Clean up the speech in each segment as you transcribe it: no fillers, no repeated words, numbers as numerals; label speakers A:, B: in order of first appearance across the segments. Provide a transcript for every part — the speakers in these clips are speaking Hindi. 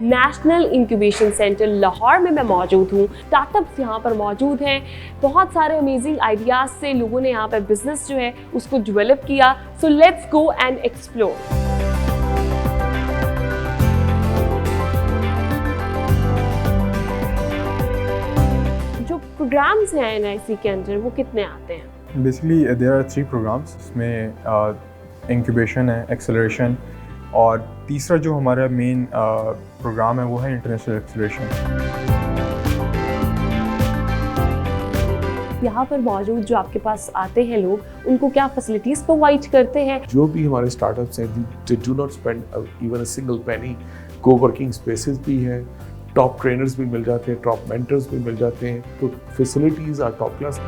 A: नेशनल इंक्यूबेशन सेंटर लाहौर में मैं मौजूद हूँ। स्टार्टअप्स यहाँ पर मौजूद हैं, बहुत सारे अमेजिंग आइडियाज़ से लोगों ने यहाँ पर बिजनेस जो है उसको डेवलप किया। So let's go and explore. जो प्रोग्राम्स हैं एनआईसी के अंदर वो कितने आते हैं?
B: Basically there are 3 programmes. इसमें इंक्यूबेशन है, एक्सेलरेशन, और तीसरा जो हमारा मेन प्रोग्राम है वो है इंटरनेशनल एक्सेलरेशन।
A: यहाँ पर मौजूद जो आपके पास आते हैं लोग, उनको क्या फैसिलिटीज़ प्रोवाइड करते हैं?
C: जो भी हमारे स्टार्टअप्स हैं, they do not spend even a single penny. Coworking spaces भी हैं, टॉप ट्रेनर्स भी मिल जाते हैं, टॉप मेंटर्स भी मिल जाते हैं, तो फैसिलिटीज़ आर टॉप क्लास।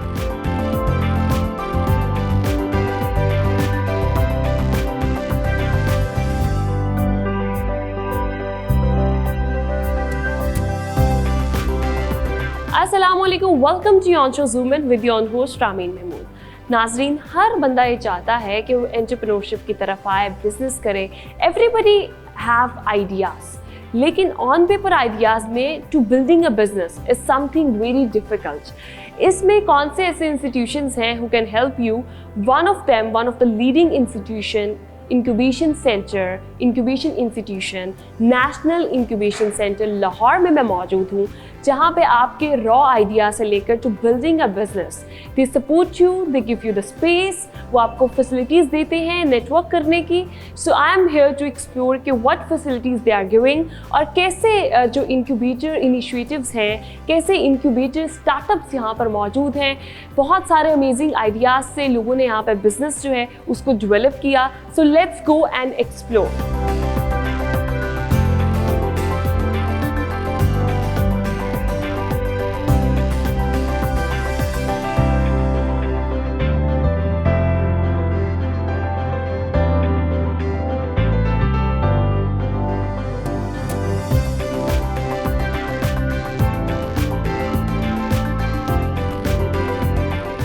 A: अस्सलामुअलैकुम, welcome to on zoom in with your host Rameen Mahmood. नाजरीन, हर बंदा ये चाहता है कि वो एंटरप्रेन्योरशिप की तरफ आए, बिजनेस करे। एवरीबडी हैव आइडियाज़, लेकिन ऑन पेपर आइडियाज़ में to building a business is something very difficult. इसमें कौन से ऐसे इंस्टीट्यूशंस हैं who can help you? One of the leading institution, incubation centre, incubation institution, national incubation centre Lahore में मैं मौजूद हूँ, जहाँ पे आपके रॉ आइडिया से लेकर to building a business they support you, they give you the space, वो आपको फैसिलिटीज़ देते हैं नेटवर्क करने की। So I am here to explore कि what facilities they are giving, और कैसे जो इंक्यूबेटर इनिशिएटिव्स हैं, कैसे इंक्यूबेटर स्टार्टअप्स यहाँ पर मौजूद हैं। बहुत सारे अमेजिंग आइडियाज़ से लोगों ने यहाँ पर बिजनेस जो है उसको डेवलप किया। So let's go and explore.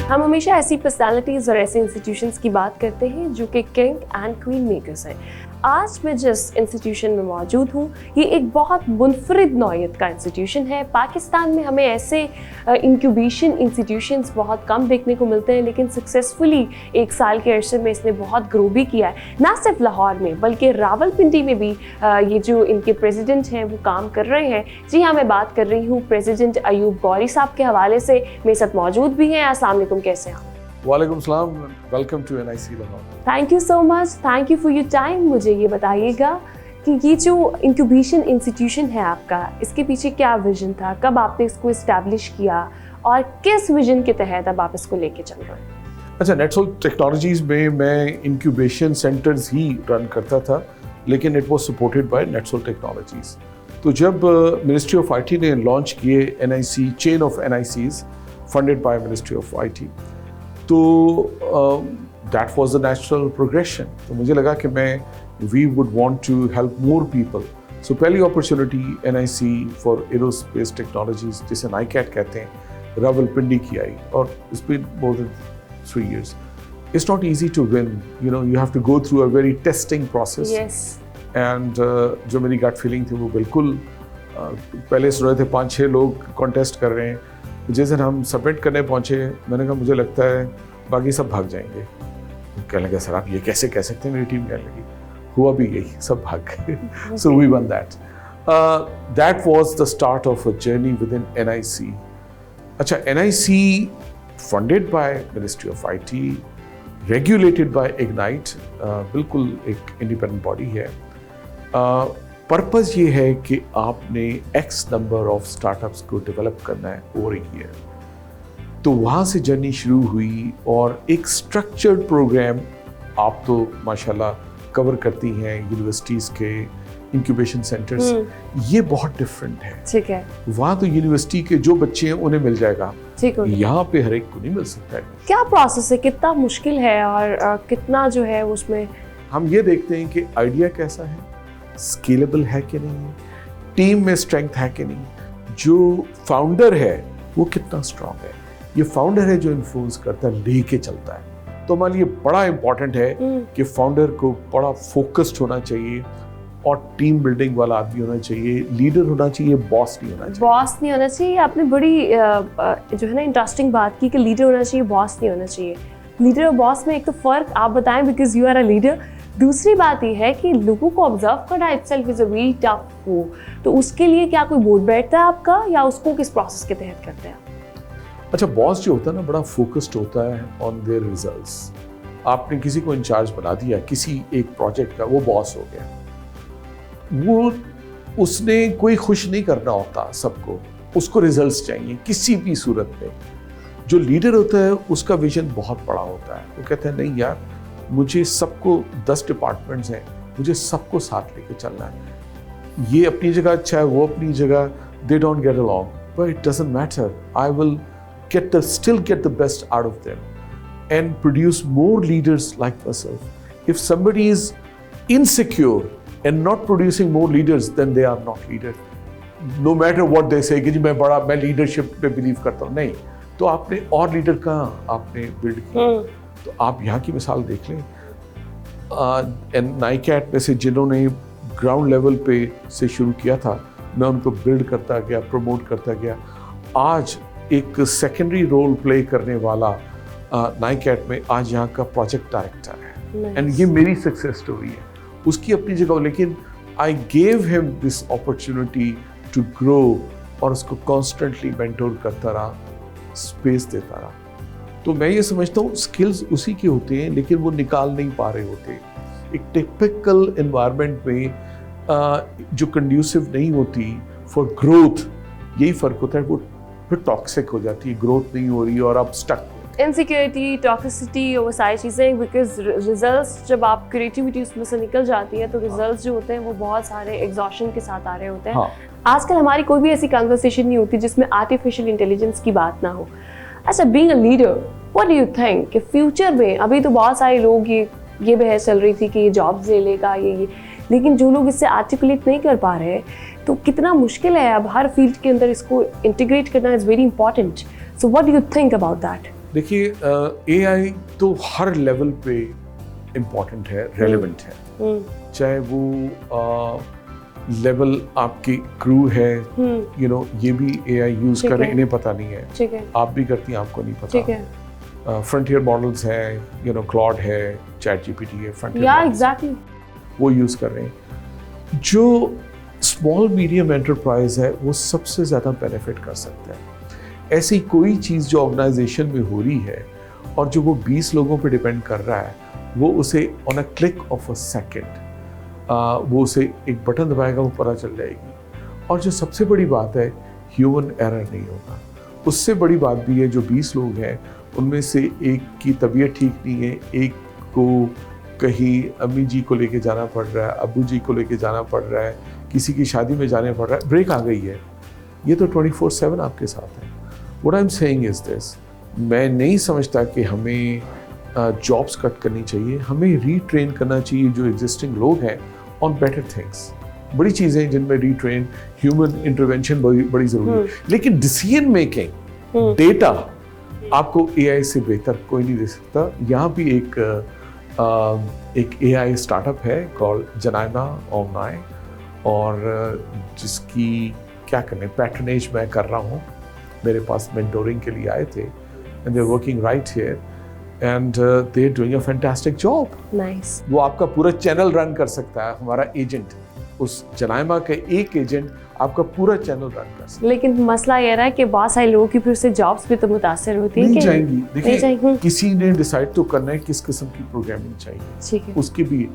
A: हम हमेशा ऐसी पर्सनालिटीज़ और ऐसे इंस्टीट्यूशंस की बात करते हैं जो कि किंग एंड क्वीन मेकर्स हैं। आज मैं जिस इंस्टीट्यूशन में मौजूद हूँ, ये एक बहुत मुनफरिद नौयत का इंस्टीट्यूशन है। पाकिस्तान में हमें ऐसे इंक्यूबेशन इंस्टीट्यूशंस बहुत कम देखने को मिलते हैं, लेकिन सक्सेसफुली 1 साल के अरसे में इसने बहुत ग्रो भी किया है। ना सिर्फ लाहौर में बल्कि रावलपिंडी में भी ये जो इनके प्रेसिडेंट हैं वो काम कर रहे हैं। जी हाँ, मैं बात कर रही हूँ प्रेसिडेंट अयूब गौरी साहब के हवाले से। मेरे साथ मौजूद भी हैं। अस्सलाम वालेकुम, कैसे हैं आप?
C: वालेकुम सलाम, welcome to NIC Lahore.
A: Thank you so much, thank you for your time. मुझे ये बताइएगा कि ये जो इंक्यूबेशन इंस्टीट्यूशन है आपका, इसके पीछे क्या विजन था, कब आपने इसको इस्टेब्लिश किया और किस विजन के तहत अब आप इसको लेके चल रहे हैं?
C: अच्छा, नेटसोल्ट टेक्नोलॉजीज़ में मैं इंक्यूबेशन सेंटर्स ही रन करता था, लेकिन it was supported by NetSol technologies. तो जब मिनिस्ट्री ऑफ आईटी ने लॉन्च किए NIC chain of NICs funded by ministry of IT, तो that was the natural progression. तो मुझे लगा कि we would want to help more people. So पहली opportunity NIC for aerospace technologies, जिसे नाइकैट कहते हैं, रावलपिंडी की आई, और it's been more than 3 years. It's not easy to win, you have to go through a very testing process.
A: Yes.
C: And जो मेरी गट फीलिंग थी वो बिल्कुल पहले सुन रहे थे 5-6 लोग कॉन्टेस्ट कर रहे हैं। जिस दिन हम सबमिट करने पहुंचे, मैंने कहा मुझे लगता है बाकी सब भाग जाएंगे। कहने लगे सर आप ये कैसे कह सकते हैं, मेरी टीम कहने लगी, हुआ भी यही, सब भाग गए। So we won that. That was the start of a journey with in NIC. अच्छा, NIC funded by ministry of IT, regulated by Ignite, बिल्कुल एक इंडिपेंडेंट बॉडी है। पर्पस ये है कि आपने एक्स नंबर ऑफ स्टार्टअप्स को डेवलप करना है ओवर ए ईयर। तो वहाँ से जर्नी शुरू हुई, और एक स्ट्रक्चर्ड प्रोग्राम आप तो माशाल्लाह कवर करती हैं, यूनिवर्सिटीज़ के इंक्यूबेशन सेंटर्स। ये बहुत डिफरेंट है।
A: ठीक है।
C: वहाँ तो यूनिवर्सिटी के जो बच्चे हैं उन्हें मिल जाएगा, यहाँ पे हर एक को नहीं मिल सकता है।
A: क्या प्रोसेस है, कितना मुश्किल है, और कितना जो है उसमें
C: हम ये देखते हैं कि आइडिया कैसा है, स्केलेबल है कि नहीं है, टीम में स्ट्रेंथ है कि नहीं, जो फाउंडर है वो कितना स्ट्रांग है। ये फाउंडर है जो इन्फ्लुएंस करता है, लेके चलता है। तो हमारे लिए बड़ा इंपॉर्टेंट है कि फाउंडर को बड़ा फोकस्ड होना चाहिए, और टीम बिल्डिंग वाला आदमी होना चाहिए, लीडर होना चाहिए, बॉस नहीं होना चाहिए।
A: बॉस नहीं होना चाहिए। आपने बड़ी जो है ना इंटरेस्टिंग बात की कि लीडर होना चाहिए, बॉस नहीं होना चाहिए। लीडर और बॉस में एक तो फ़र्क आप बताएं, because you are a leader. दूसरी बात ये है कि लोगों को ऑब्जर्व करना itself is a very tough वो, तो उसके लिए क्या कोई बोर्ड बैठता है आपका, या उसको किस प्रोसेस के तहत करते हैं?
C: अच्छा, बॉस जो होता है ना बड़ा फोकस्ड होता है ऑन देयर रिजल्ट्स। आपने किसी को इंचार्ज बना दिया किसी एक प्रोजेक्ट का, वो बॉस हो गया। वो उसने कोई खुश नहीं करना होता सबको, उसको रिजल्ट्स चाहिए किसी भी सूरत में। जो लीडर होता है उसका विजन बहुत बड़ा होता है। वो कहता है नहीं यार, मुझे सबको 10 डिपार्टमेंट्स हैं, मुझे सबको साथ लेके चलना है। ये अपनी जगह अच्छा है, वो अपनी जगह, they don't get along, but it doesn't matter, I will still get the best out of them and produce more leaders like myself. If somebody is insecure and not producing more leaders, then they are not leader. No matter what they say कि जी मैं leadership पे believe करता हूँ, नहीं, तो आपने और लीडर कहाँ आपने बिल्ड किया? तो आप यहाँ की मिसाल देख लें। नाइकैट में से जिन्होंने ग्राउंड लेवल पे से शुरू किया था, मैं उनको बिल्ड करता गया, प्रमोट करता गया। आज एक सेकेंडरी रोल प्ले करने वाला नाइकैट में आज यहाँ का प्रोजेक्ट डायरेक्टर है। एंड ये मेरी सक्सेस स्टोरी है, उसकी अपनी जगह। लेकिन I gave him this opportunity to grow, और उसको कॉन्स्टेंटली मेंटोर करता रहा, स्पेस देता रहा। तो मैं ये समझता हूँ स्किल्स उसी के होते हैं, लेकिन वो निकाल नहीं पा रहे होते। एक टिपिकल एनवायरनमेंट में जो कंड्यूसिव नहीं होती फॉर ग्रोथ, यही फ़र्क होता है। वो फिर टॉक्सिक हो जाती है, ग्रोथ नहीं हो रही और आप स्टक।
A: इनसिक्योरिटी, टॉक्सिसिटी और वो सारी चीज़ें, बिकॉज रिजल्ट्स जब आप क्रिएटिविटी उसमें से निकल जाती है तो रिजल्ट्स जो होते हैं वो बहुत सारे एग्जॉशन के साथ आ रहे होते हैं। आजकल हमारी कोई भी ऐसी कन्वर्सेशन नहीं होती जिसमें आर्टिफिशियल इंटेलिजेंस की बात ना हो। अच्छा, being a leader, what do you think कि फ्यूचर में, अभी तो बहुत सारे लोग ये बहस चल रही थी कि ये जॉब्स ले लेगा ये, लेकिन जो लोग इससे आर्टिकुलेट नहीं कर पा रहे, तो कितना मुश्किल है अब हर फील्ड के अंदर इसको इंटीग्रेट करना is very important. So what do you think about that?
C: देखिए, एआई तो हर लेवल पे इम्पॉर्टेंट है, रेलेवेंट है। चाहे वो लेवल आपकी क्रू है, यू नो, ये भी एआई यूज कर रहे हैं, इन्हें पता नहीं है, आप भी करती हैं, आपको नहीं पता। फ्रंटियर मॉडल्स हैं, यू नो, क्लॉड है, चैट जीपीटी है, फ्रंटियर
A: एग्जैक्टली
C: वो यूज कर रहे हैं। जो स्मॉल मीडियम एंटरप्राइज है वो सबसे ज़्यादा बेनिफिट कर सकता है। ऐसी कोई चीज़ जो ऑर्गेनाइजेशन में हो रही है और जो वो 20 लोगों पे डिपेंड कर रहा है, वो उसे on a click of a second वो उसे एक बटन दबाएगा, वो पता चल जाएगी। और जो सबसे बड़ी बात है, ह्यूमन एरर नहीं होगा। उससे बड़ी बात भी है, जो 20 लोग हैं उनमें से एक की तबीयत ठीक नहीं है, एक को कहीं अम्मी जी को लेके जाना पड़ रहा है, अब्बू जी को लेके जाना पड़ रहा है, किसी की शादी में जाने पड़ रहा है, ब्रेक आ गई है, ये तो 24/7 आपके साथ है। What I am saying is this, मैं नहीं समझता कि हमें जॉब्स कट करनी चाहिए, हमें रीट्रेन करना चाहिए जो एग्जिस्टिंग लोग हैं ऑन बेटर थिंग्स। बड़ी चीज़ें हैं जिनमें रीट्रेन, ह्यूमन इंटरवेंशन बड़ी ज़रूरी है। लेकिन डिसीजन मेकिंग, डेटा आपको एआई से बेहतर कोई नहीं दे सकता। यहाँ भी एक एआई स्टार्टअप है कॉल्ड जनाइमा ऑनलाइन, और जिसकी क्या करने पैट्रनेज मैं कर रहा हूँ। मेरे पास मेंटोरिंग के लिए आए थे, and they are working right here, and they are doing a fantastic job.
A: Nice.
C: वो आपका पूरा चैनल रन कर सकता है, हमारा एजेंट, उस जनाइमा के एक एजेंट आपका पूरा चैनल रन कर सकता है।
A: लेकिन मसला ये रहा है कि बहुत सारे लोगों की फिर से जॉब्स भी तो मुतासर होती है।
C: नहीं जाएंगी। देखिए,
A: किसी
C: ने डिसाइड तो करना है किस किस्म की प्रोग्रामिंग चाहिए,
A: ठीक है,
C: उसकी भी।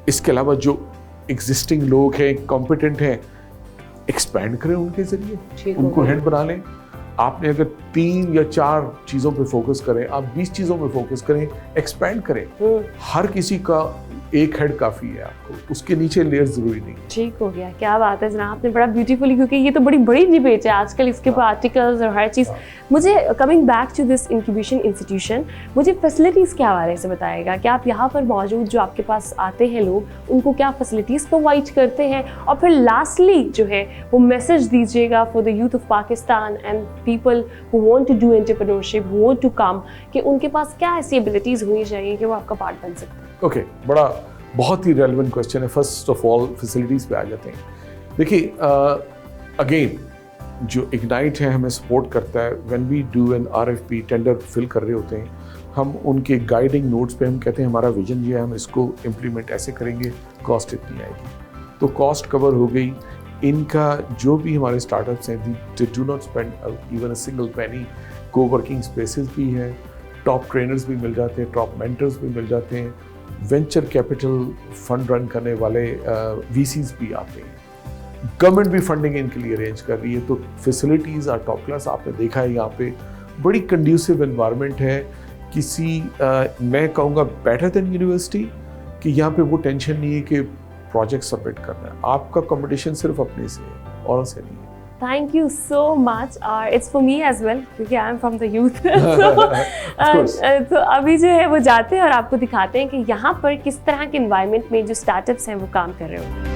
C: इसके अलावा जो एग्जिस्टिंग लोग हैं, कॉम्पिटेंट हैं, एक्सपैंड करें उनके जरिए, उनको हेड बना लें। आपने अगर 3 या 4 चीज़ों पे फोकस करें, आप 20 चीज़ों पे फोकस करें, एक्सपैंड करें। हर किसी का एक हेड काफ़ी है, आपको उसके नीचे लेयर ज़रूरी नहीं।
A: ठीक हो गया, क्या बात है जनाब, आपने बड़ा ब्यूटीफुली, क्योंकि ये तो बड़ी बड़ी डिबेट है आजकल इसके ऊपर, आर्टिकल्स और हर चीज़। मुझे coming back to this incubation institution, मुझे फैसिलिटीज़ के हवाले से बताएगा कि आप यहाँ पर मौजूद जो आपके पास आते हैं लोग, उनको क्या फैसिलिटीज़ प्रोवाइड करते हैं, और फिर लास्टली जो है वो मैसेज दीजिएगा for the youth of Pakistan and people who want to do entrepreneurship, who want to come, कि उनके पास क्या ऐसी एबिलिटीज़ होनी चाहिए कि वो आपका पार्ट बन सकते हैं।
C: ओके, बड़ा बहुत ही रेलिवेंट क्वेश्चन है। फर्स्ट ऑफ ऑल फैसिलिटीज़ पे आ जाते हैं। देखिए अगेन जो इग्नाइट है हमें सपोर्ट करता है। When we do an RFP tender fill कर रहे होते हैं, हम उनके गाइडिंग नोट्स पे हम कहते हैं हमारा विजन ये है, हम इसको इम्प्लीमेंट ऐसे करेंगे, कॉस्ट इतनी आएगी, तो कॉस्ट कवर हो गई। इनका जो भी हमारे स्टार्टअप्स हैं they do not spend even a single penny. Coworking spaces भी हैं, टॉप ट्रेनर्स भी मिल जाते हैं, टॉप मेंटर्स भी मिल जाते हैं, वेंचर कैपिटल फंड रन करने वाले VCs भी आते हैं, गवर्नमेंट भी फंडिंग इनके लिए अरेंज कर रही है। तो फैसिलिटीज़ आर टॉप क्लास। आपने देखा है यहाँ पे बड़ी कंड्यूसिव एनवायरनमेंट है। किसी मैं कहूँगा बेटर देन यूनिवर्सिटी, कि यहाँ पे वो टेंशन नहीं है कि प्रोजेक्ट सबमिट करना है। आपका कंपटीशन सिर्फ अपने से है और से नहीं है।
A: Thank you so much. It's for me as well क्योंकि I am from the youth. तो अभी जो है वो जाते हैं और आपको दिखाते हैं कि यहाँ पर किस तरह के इन्वायरमेंट में जो स्टार्टअप्स हैं वो काम कर रहे हो।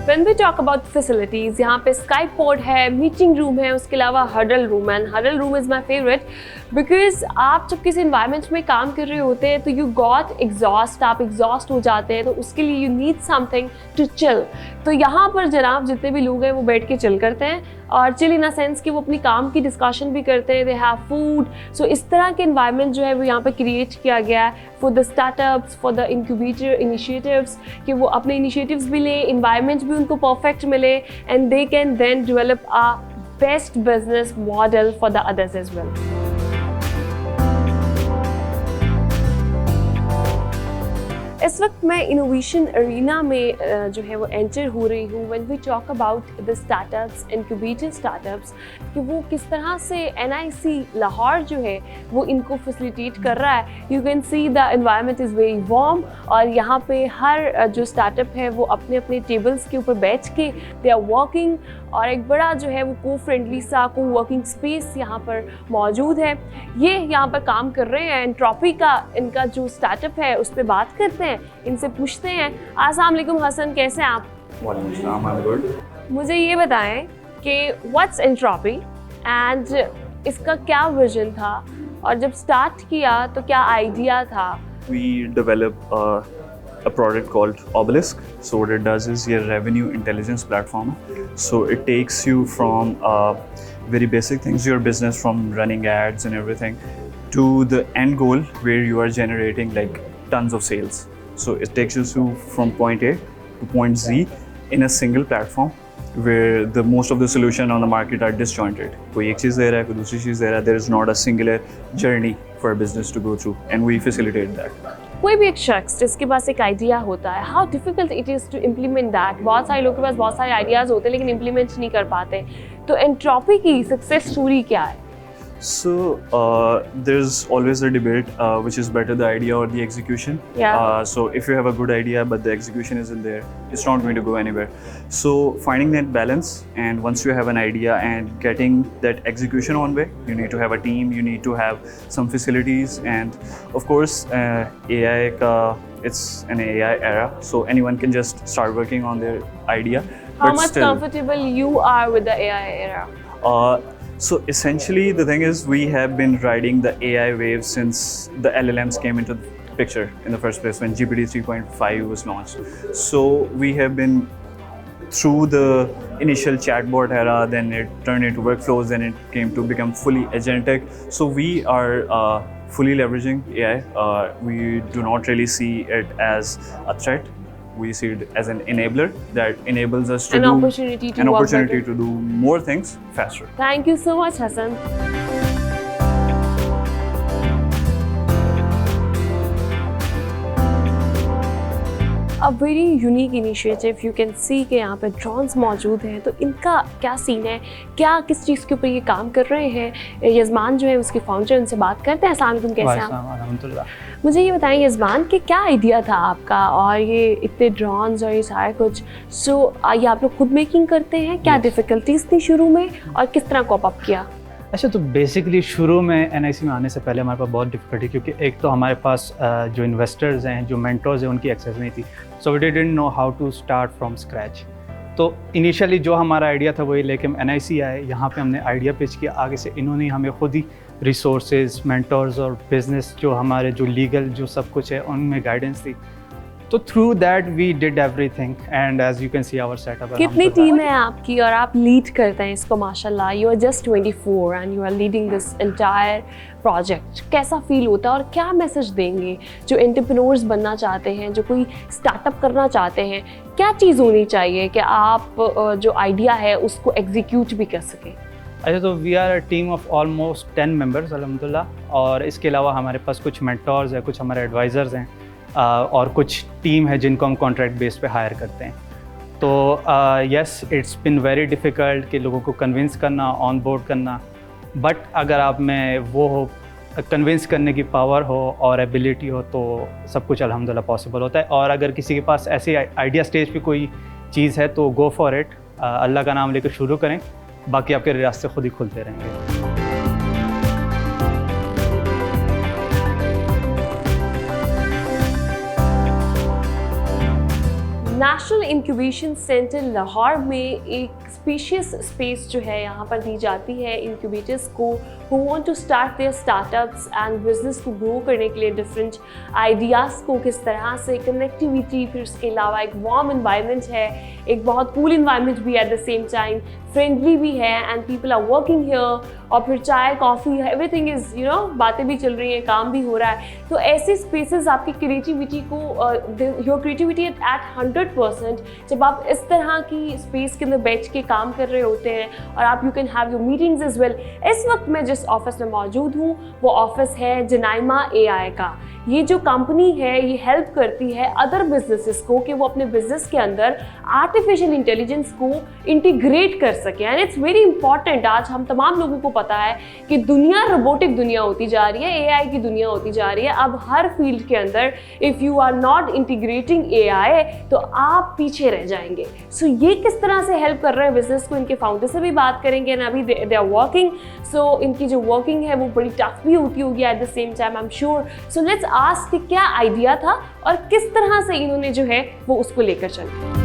A: When we talk about facilities, यहाँ पे Skype pod है, मीटिंग रूम है, उसके अलावा हडल रूम है। Huddle room is my favourite because आप जब किसी इन्वायरमेंट में काम कर रहे होते हैं तो यू गॉट एग्जॉस्ट, आप एग्जॉस्ट हो जाते हैं, तो उसके लिए you need something to chill. तो यहाँ पर जनाब जितने भी लोग हैं वो बैठ के चिल करते हैं, और चिल इन अ सेंस कि वो अपनी काम की डिस्कशन भी करते हैं, दे हैव फूड। सो इस तरह के इन्वायरमेंट जो है वो यहाँ पे क्रिएट किया गया है for the startups, for the incubator initiatives, कि वो अपने इनिशिएटिव्स भी लें, इन्वायरमेंट भी उनको परफेक्ट मिले, and they can then develop a best business model for the others as well. इस वक्त मैं इनोवेशन अरीना में जो है वो एंटर हो रही हूँ। When we talk about the startups, incubator startups, कि वो किस तरह से NIC लाहौर जो है वो इनको फैसिलिटेट कर रहा है। You can see the environment is very warm, और यहाँ पे हर जो स्टार्टअप है वो अपने अपने टेबल्स के ऊपर बैठ के दे आर वर्किंग, और एक बड़ा जो है वो को फ्रेंडली सा वर्किंग स्पेस यहाँ पर मौजूद है। ये यहाँ पर काम कर रहे हैं। एंट्रोपी का इनका जो स्टार्टअप है उस पर बात करते हैं, इनसे पूछते हैं। अस्सलाम वालेकुम हसन, कैसे हैं आप?
D: वालेकुम सलाम, आई एम गुड।
A: मुझे ये बताएं कि व्हाट्स एंट्रोपी एंड इसका क्या विजन था, और जब स्टार्ट किया तो क्या आइडिया था?
D: We develop a product called Obelisk. So what it does is your revenue intelligence platform. So it takes you from very basic things, your business, from running ads and everything, to the end goal where you are generating like tons of sales. So it takes you from point A to point Z in a single platform, where the most of the solution on the market are disjointed. कोई एक चीज़ दे रहा है, कोई दूसरी चीज़ दे रहा है. There is not a singular journey for a business to go through, and we facilitate that.
A: कोई भी एक शख्स जिसके पास एक आइडिया होता है, how difficult it is to implement that. बहुत सारे लोगों के पास बहुत सारे आइडियाज़ होते हैं लेकिन इम्प्लीमेंट नहीं कर पाते। तो एंट्रोपी की सक्सेस स्टोरी क्या है?
D: So there's always a debate which is better, the idea or the execution.
A: Yeah.
D: So if you have a good idea but the execution isn't there, it's not going to go anywhere. So finding that balance, and once you have an idea and getting that execution on way, you need to have a team, you need to have some facilities, and of course AI it's an AI era, so anyone can just start working on their idea.
A: How
D: but
A: much
D: still,
A: comfortable you are with the AI era?
D: So essentially the thing is, we have been riding the AI wave since the LLMs came into the picture in the first place, when GPT 3.5 was launched. So we have been through the initial chatbot era, then it turned into workflows, then it came to become fully agentic. So we are fully leveraging AI. We do not really see it as a threat. We see it as an enabler that enables us to
A: An
D: do
A: opportunity to
D: an
A: work
D: opportunity
A: better.
D: to do more things faster.
A: Thank you so much, Hassan. A very unique initiative. You can see कि यहाँ पे ड्रोन्स मौजूद हैं, तो इनका क्या सीन है, क्या किस चीज़ के ऊपर ये काम कर रहे हैं? यजमान जो है उसके फाउंडर, उनसे बात करते हैं। अस्सलाम वालेकुम, कैसे हैं आप? मुझे ये बताएं यजमान कि क्या आइडिया था आपका, और ये इतने ड्रोन्स और ये सारा कुछ, सो ये आप लोग खुद मेकिंग करते हैं? क्या डिफ़िकल्टीज थी शुरू में और किस तरह कॉप अप किया?
E: अच्छा, तो बेसिकली शुरू में NIC में आने से पहले हमारे पास बहुत डिफ़िकल्टी, क्योंकि एक तो हमारे पास जो इन्वेस्टर्स हैं, जो मेंटर्स हैं, उनकी एक्सेस नहीं थी। So we didn't know how to start from scratch. तो तो इनिशियली जो हमारा आइडिया था वही लेके हम NIC आए, यहाँ पे हमने आइडिया पिच किया, आगे से इन्होंने हमें खुद ही रिसोर्सेज, मेंटर्स और बिजनेस जो हमारे जो लीगल जो सब कुछ है उनमें गाइडेंस दी। तो through that we did everything and as you can see our setup.
A: कितनी टीम है आपकी और आप लीड करते हैं इसको? माशाल्लाह, you are just 24 and you are leading this entire project. कैसा फील होता है और क्या मैसेज देंगे जो एंटरप्रेन्योर्स बनना चाहते हैं, जो कोई स्टार्टअप करना चाहते हैं? क्या चीज़ होनी चाहिए कि आप जो आइडिया है उसको एग्जीक्यूट भी कर सकें?
E: अच्छा, तो we are a team of almost 10 members अल्हम्दुलिल्लाह, और इसके अलावा हमारे पास कुछ मेंटर्स हैं, कुछ हमारे एडवाइज़र्स हैं, और कुछ टीम है जिनको हम कॉन्ट्रैक्ट बेस पे हायर करते हैं। तो yes, it's been very difficult कि लोगों को कन्विंस करना, ऑन बोर्ड करना, बट अगर आप में वो हो, कन्विंस करने की पावर हो और एबिलिटी हो तो सब कुछ अल्हम्दुलिल्लाह पॉसिबल होता है। और अगर किसी के पास ऐसे आइडिया स्टेज पे कोई चीज़ है तो गो फॉर इट, अल्लाह का नाम लेकर शुरू करें, बाकी आपके रास्ते खुद ही खुलते रहेंगे।
A: नेशनल इंक्यूबेशन सेंटर लाहौर में एक स्पेशियस स्पेस जो है यहाँ पर दी जाती है इंक्यूबेटर्स को who want to start their startups and business को ग्रो करने के लिए, डिफरेंट आइडियाज़ को किस तरह से, कनेक्टिविटी, फिर उसके अलावा एक वार्म इन्वायरमेंट है, एक बहुत कूल इन्वायरमेंट भी at the same time, friendly भी है and people are working here, और फिर चाय coffee everything is you know, बातें भी चल रही हैं, काम भी हो रहा है। तो ऐसे स्पेसेस आपकी क्रिएटिविटी को, योर क्रिएटिविटी एट 100%, जब आप इस तरह की स्पेस के अंदर बैठ के काम कर रहे होते हैं और आप you can have your meetings as well. इस वक्त मैं जिस ऑफिस में मौजूद हूँ वो ऑफिस है जनाइमा AI का। ये जो कंपनी है ये हेल्प करती है अदर बिजनेसेस को कि वो अपने बिजनेस के अंदर आर्टिफिशियल इंटेलिजेंस को इंटीग्रेट कर सके। And it's very important. आज हम तमाम लोगों को पता है कि दुनिया रोबोटिक दुनिया होती जा रही है, AI की दुनिया होती जा रही है। अब हर फील्ड के अंदर if you are not integrating AI तो आप पीछे रह जाएंगे। सो ये किस तरह से हेल्प कर रहे हैं बिजनेस को, इनके फाउंडर से भी बात करेंगे। एंड अभी दे आर वर्किंग, सो इनकी जो वर्किंग है वो बड़ी टफ भी होती होगी eight the same time, I am sure. So let's ask कि क्या आइडिया था और किस तरह से इन्होंने जो है वो उसको लेकर चले।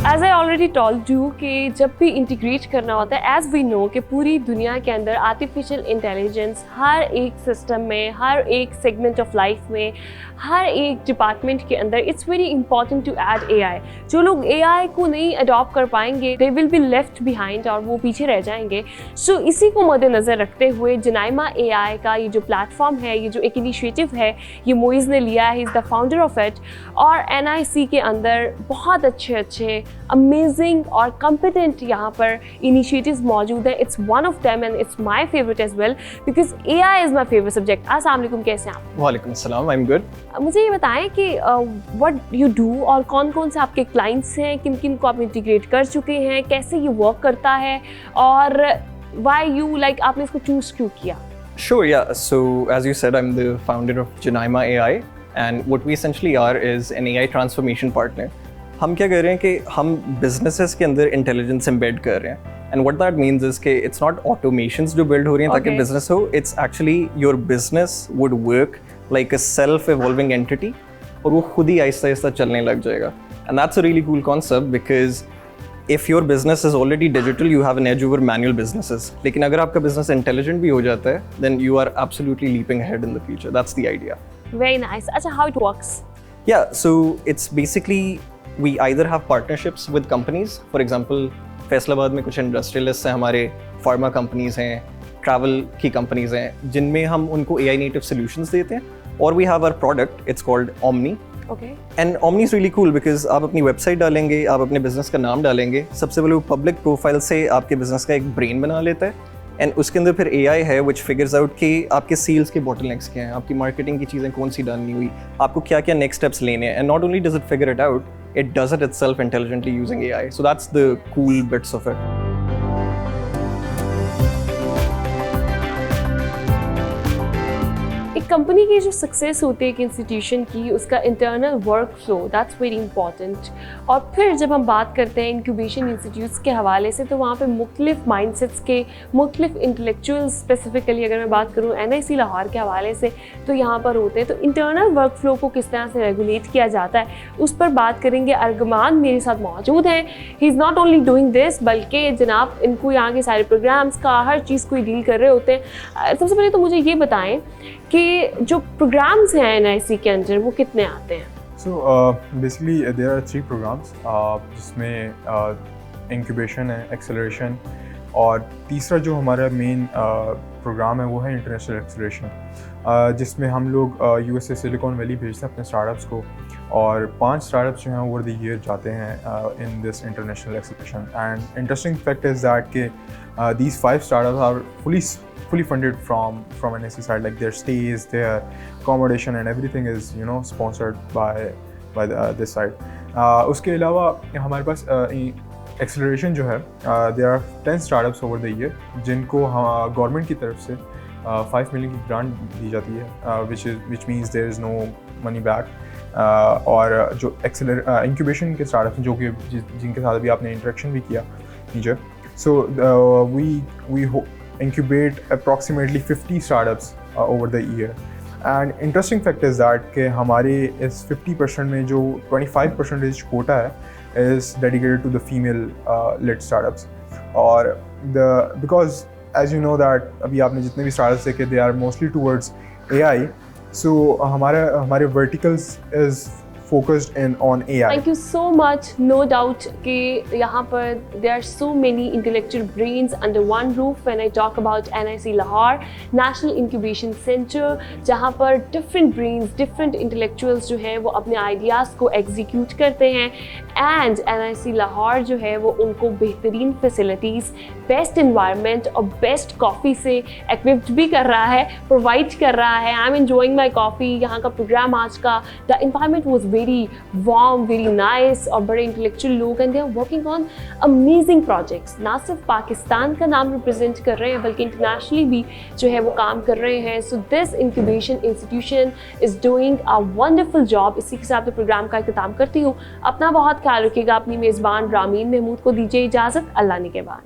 A: As I already told you कि जब भी इंटीग्रेट करना होता है, एज वी नो कि पूरी दुनिया के अंदर आर्टिफिशियल इंटेलिजेंस हर एक सिस्टम में, हर एक सेगमेंट ऑफ लाइफ में, हर एक डिपार्टमेंट के अंदर it's very important to add AI। जो लोग AI को नहीं अडॉप्ट कर पाएंगे they will be left behind और वो पीछे रह जाएंगे। सो इसी को मद्देनज़र रखते हुए जनाइमा AI का ये जो प्लेटफॉर्म है, ये जो एक इनिशिएटिव है, ये मोइज़ ने लिया है, he is the founder of it. और NIC के अंदर बहुत अच्छे अमेजिंग और कॉम्पिटेंट यहाँ पर इनिशिएटिव्स मौजूद हैं। It's one of them and it's my favourite as well because AI is my favourite subject. अस्सलाम वालेकुम, कैसे हैं आप?
F: वालेकुम अस्सलाम, आई एम गुड।
A: मुझे ये बताएं कि व्हाट यू डू और कौन कौन से आपके क्लाइंट्स हैं, किन किन को आप इंटीग्रेट कर चुके हैं, कैसे ये वर्क करता है और व्हाई यू लाइक आपने इसको चूज़ क्यों किया?
F: Sure, yeah. So as you said, I'm the founder of Janaima AI, and what we essentially are is an AI transformation partner. हम क्या कर रहे हैं कि हम businesses के अंदर intelligence embed कर रहे हैं, and what that means is कि it's not automations जो build हो रही हैं ताकि business हो, it's actually your business would work like a self-evolving entity, और वो खुद ही आहिस्ता आहिस्ता चलने लग जाएगा। And that's a really cool concept because if your business is already digital, you have an edge over manual businesses. लेकिन अगर आपका business intelligent भी हो जाता है, then you are absolutely leaping ahead in the future. That's the idea.
A: Very nice. अच्छा, how it works?
F: Yeah, so it's basically we either have partnerships with companies. For example, Faisalabad में कुछ इंडस्ट्रियलिस्ट हैं हमारे, फार्मा कंपनीज हैं, ट्रैवल की कंपनीज हैं, जिनमें हम उनको AI native solutions देते हैं। और we have our product, it's called Omni.
A: Okay.
F: And Omni is really cool because आप अपनी वेबसाइट डालेंगे, आप अपने बिजनेस का नाम डालेंगे, सबसे पहले वो पब्लिक प्रोफाइल से आपके बिजनेस का एक ब्रेन बना लेता है, एंड उसके अंदर फिर AI है which figures out कि आपके सेल्स के बॉटलनेक्स क्या हैं, आपकी मार्केटिंग की चीज़ें कौन सी डन नहीं हुई, आपको क्या क्या नेक्स्ट स्टेप्स लेने हैं, and not only does it figure it out, it does it itself intelligently using AI. So that's the cool bits of it.
A: एक कंपनी की जो सक्सेस होती है एक इंस्टीट्यूशन की, उसका internal work flow, that's very important. और फिर जब हम बात करते हैं इंक्यूबेशन इंस्टीट्यूट्स के हवाले से, तो वहाँ पे मुख्तलिफ माइंडसेट्स के मुख्तलिफ इंटेलेक्चुअल्स, स्पेसिफिकली अगर मैं बात करूँ NIC लाहौर के हवाले से, तो यहाँ पर होते हैं। तो इंटरनल वर्क फ्लो को किस तरह से रेगुलेट किया जाता है, उस पर बात करेंगे। अर्गमान मेरे साथ मौजूद हैं। He is not only doing this, बल्कि जनाब इनको यहाँ के सारे प्रोग्राम्स का हर चीज़ को डील कर रहे होते हैं। सबसे पहले तो मुझे ये बताएं कि जो प्रोग्राम्स हैं NIC के अंदर वो कितने आते हैं?
B: So basically there are 3 programs जिसमें इंक्यूबेशन है, एक्सेलरेशन, और तीसरा जो हमारा मेन प्रोग्राम है वो है इंटरनेशनल एक्सेलरेशन, जिसमें हम लोग USA सिलिकॉन वैली भेजते हैं अपने स्टार्टअप्स को, और 5 स्टार्टअप्स जो हैं ओवर द ईयर जाते हैं in this international acceleration. And interesting fact is that के these 5 startups are fully funded from NIC side, like their stays, their accommodation and everything is sponsored by this side. उसके अलावा हमारे पास एक्सेलरेशन जो है, there are 10 startups over the year जिनको गवर्नमेंट की तरफ से 5 million की ग्रांट दी जाती है, which means there is no money back. और जो इंक्यूबेशन के स्टार्टअप्स जो कि जिनके साथ अभी आपने इंटरेक्शन भी किया नीचे, so we incubate approximately 50 startups over the year. And interesting fact is that कि हमारे इस 50% में जो 25% quota है is dedicated to the female led startups. और because as you know that अभी आपने जितने भी startups देखे, they are mostly towards AI, so हमारे verticals is focused in on AI.
A: Thank you so much. No doubt कि यहाँ पर there are so many intellectual brains under one roof when I talk about NIC Lahore National Incubation Center, जहाँ पर different brains, different intellectuals जो हैं वो अपने ideas को execute करते हैं, and NIC Lahore जो है वो उनको बेहतरीन facilities, best environment और best coffee से equipped भी कर रहा है, provide कर रहा है। I'm enjoying my coffee. यहाँ का प्रोग्राम आज का the environment was very warm, very nice और बड़े intellectual लोग, and they are working on amazing projects. ना सिर्फ पाकिस्तान का नाम represent कर रहे हैं बल्कि internationally भी जो है वो काम कर रहे हैं। So this incubation institution is doing a wonderful job. इसी के साथ प्रोग्राम का इख्तिताम करती हूँ। अपना बहुत ख्याल रखिएगा। अपनी मेज़बान रामीन महमूद को दीजिए इजाज़त। अल्लाह निगहबान।